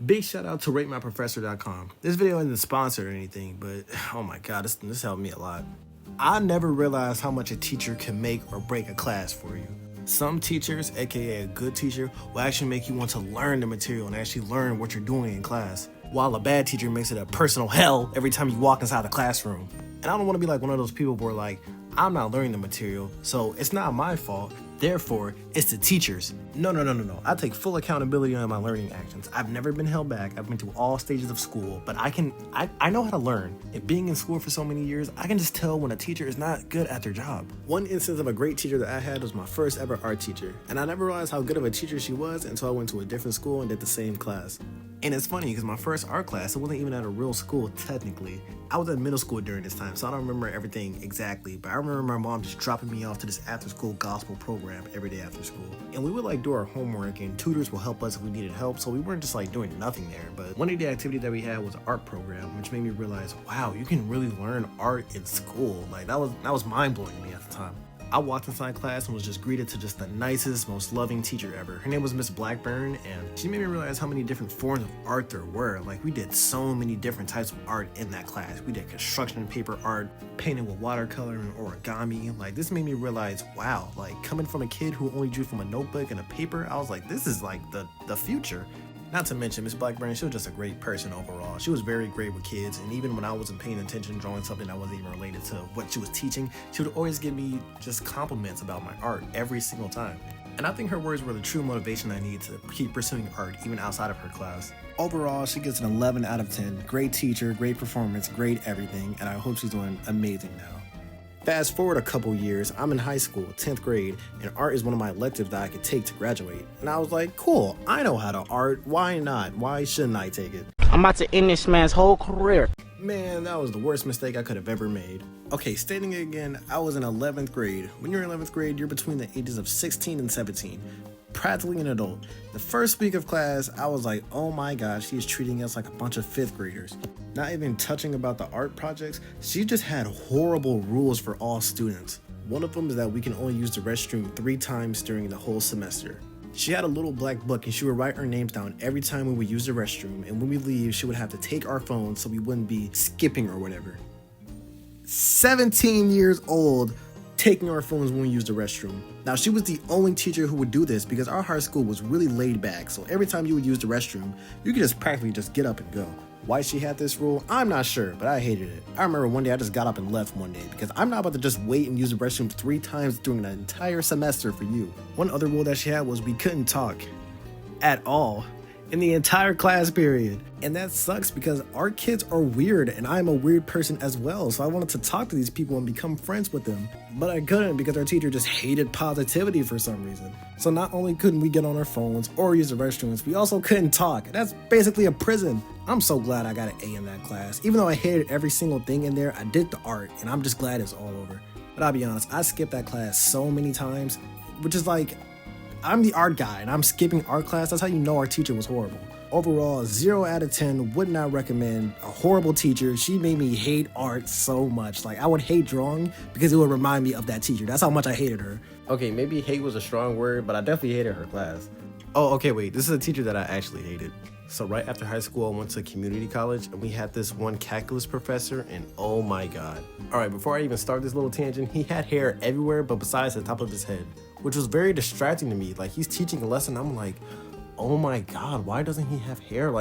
Big shout out to ratemyprofessor.com. This video isn't sponsored or anything, but oh my god, this helped me a lot. I never realized how much a teacher can make or break a class for you. Some teachers, aka a good teacher, will actually make you want to learn the material and actually learn what you're doing in class, while a bad teacher makes it a personal hell every time you walk inside the classroom. And I don't want to be like one of those people who are like, I'm not learning the material, so it's not my fault, therefore it's the teachers. No. I take full accountability on my learning actions. I've never been held back. I've been through all stages of school, but I know how to learn. And being in school for so many years, I can just tell when a teacher is not good at their job. One instance of a great teacher that I had was my first ever art teacher, and I never realized how good of a teacher she was until I went to a different school and did the same class. And it's funny because my first art class, it wasn't even at a real school technically. I was at middle school during this time, so I don't remember everything exactly, but I remember my mom just dropping me off to this after school gospel program every day after school. And we would do our homework, and tutors will help us if we needed help, so we weren't just doing nothing there. But one of the activities that we had was an art program, which made me realize, wow, you can really learn art in school. That was mind-blowing to me at the time. I walked inside class and was just greeted to just the nicest, most loving teacher ever. Her name was Miss Blackburn, and she made me realize how many different forms of art there were. We did so many different types of art in that class. We did construction paper art, painted with watercolor and origami. This made me realize, wow, coming from a kid who only drew from a notebook and a paper, I was like, this is the future. Not to mention, Miss Blackburn, she was just a great person overall. She was very great with kids, and even when I wasn't paying attention, drawing something that wasn't even related to what she was teaching, she would always give me just compliments about my art every single time. And I think her words were the true motivation I need to keep pursuing art even outside of her class. Overall, she gets an 11 out of 10. Great teacher, great performance, great everything, and I hope she's doing amazing now. Fast forward a couple years, I'm in high school, 10th grade, and art is one of my electives that I could take to graduate. And I was like, cool, I know how to art, why not? Why shouldn't I take it? I'm about to end this man's whole career. Man, that was the worst mistake I could have ever made. Okay, stating it again, I was in 11th grade. When you're in 11th grade, you're between the ages of 16 and 17. Practically an adult. The first week of class, I was like, oh my gosh, she's treating us like a bunch of 5th graders. Not even touching about the art projects, she just had horrible rules for all students. One of them is that we can only use the restroom 3 times during the whole semester. She had a little black book and she would write our names down every time we would use the restroom, and when we leave, she would have to take our phones so we wouldn't be skipping or whatever. 17 years old, taking our phones when we used the restroom. Now, she was the only teacher who would do this because our high school was really laid back, so every time you would use the restroom, you could just practically just get up and go. Why she had this rule, I'm not sure, but I hated it. I remember one day I just got up and left one day because I'm not about to just wait and use the restroom 3 times during the entire semester for you. One other rule that she had was we couldn't talk at all in the entire class period. And that sucks because our kids are weird and I'm a weird person as well, so I wanted to talk to these people and become friends with them. But I couldn't because our teacher just hated positivity for some reason. So not only couldn't we get on our phones or use the restrooms, we also couldn't talk. That's basically a prison. I'm so glad I got an A in that class. Even though I hated every single thing in there, I did the art and I'm just glad it's all over. But I'll be honest, I skipped that class so many times, which is I'm the art guy and I'm skipping art class. That's how you know our teacher was horrible. Overall, 0 out of 10, would not recommend. A horrible teacher. She made me hate art so much. I would hate drawing because it would remind me of that teacher. That's how much I hated her. Okay, maybe hate was a strong word, but I definitely hated her class. Oh, okay, wait, this is a teacher that I actually hated. So right after high school, I went to community college and we had this one calculus professor, and oh my god. All right, before I even start this little tangent, he had hair everywhere but besides the top of his head, which was very distracting to me. He's teaching a lesson, I'm like, oh my god, why doesn't he have hair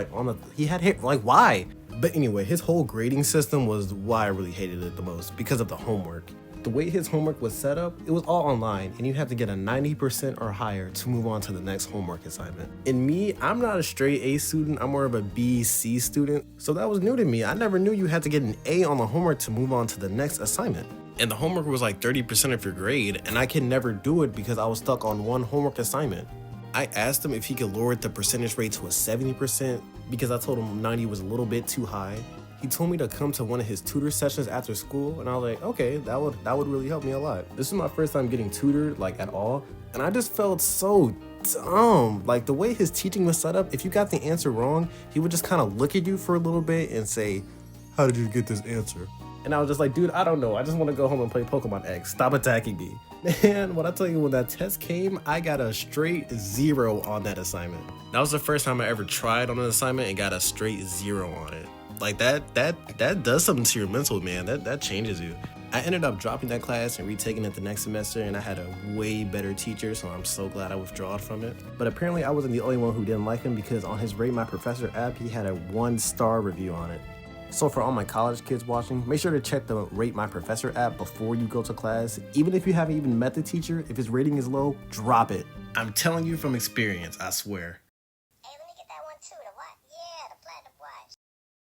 he had hair, why? But anyway, his whole grading system was why I really hated it the most, because of the homework. The way his homework was set up, it was all online, and you have to get a 90% or higher to move on to the next homework assignment. And me, I'm not a straight A student, I'm more of a B, C student, so that was new to me. I never knew you had to get an A on the homework to move on to the next assignment. And the homework was 30% of your grade, and I could never do it because I was stuck on one homework assignment. I asked him if he could lower the percentage rate to a 70% because I told him 90 was a little bit too high. He told me to come to one of his tutor sessions after school, and I was like, okay, that would really help me a lot. This is my first time getting tutored at all, and I just felt so dumb. The way his teaching was set up, if you got the answer wrong, he would just kind of look at you for a little bit and say, how did you get this answer? And I was just like, dude, I don't know. I just want to go home and play Pokemon X. Stop attacking me. Man, when I tell you, when that test came, I got a straight 0 on that assignment. That was the first time I ever tried on an assignment and got a straight 0 on it. Like that does something to your mental, man. That changes you. I ended up dropping that class and retaking it the next semester, and I had a way better teacher, so I'm so glad I withdrew from it. But apparently I wasn't the only one who didn't like him, because on his Rate My Professor app, he had a 1-star review on it. So for all my college kids watching, make sure to check the Rate My Professor app before you go to class. Even if you haven't even met the teacher, if his rating is low, drop it. I'm telling you from experience, I swear.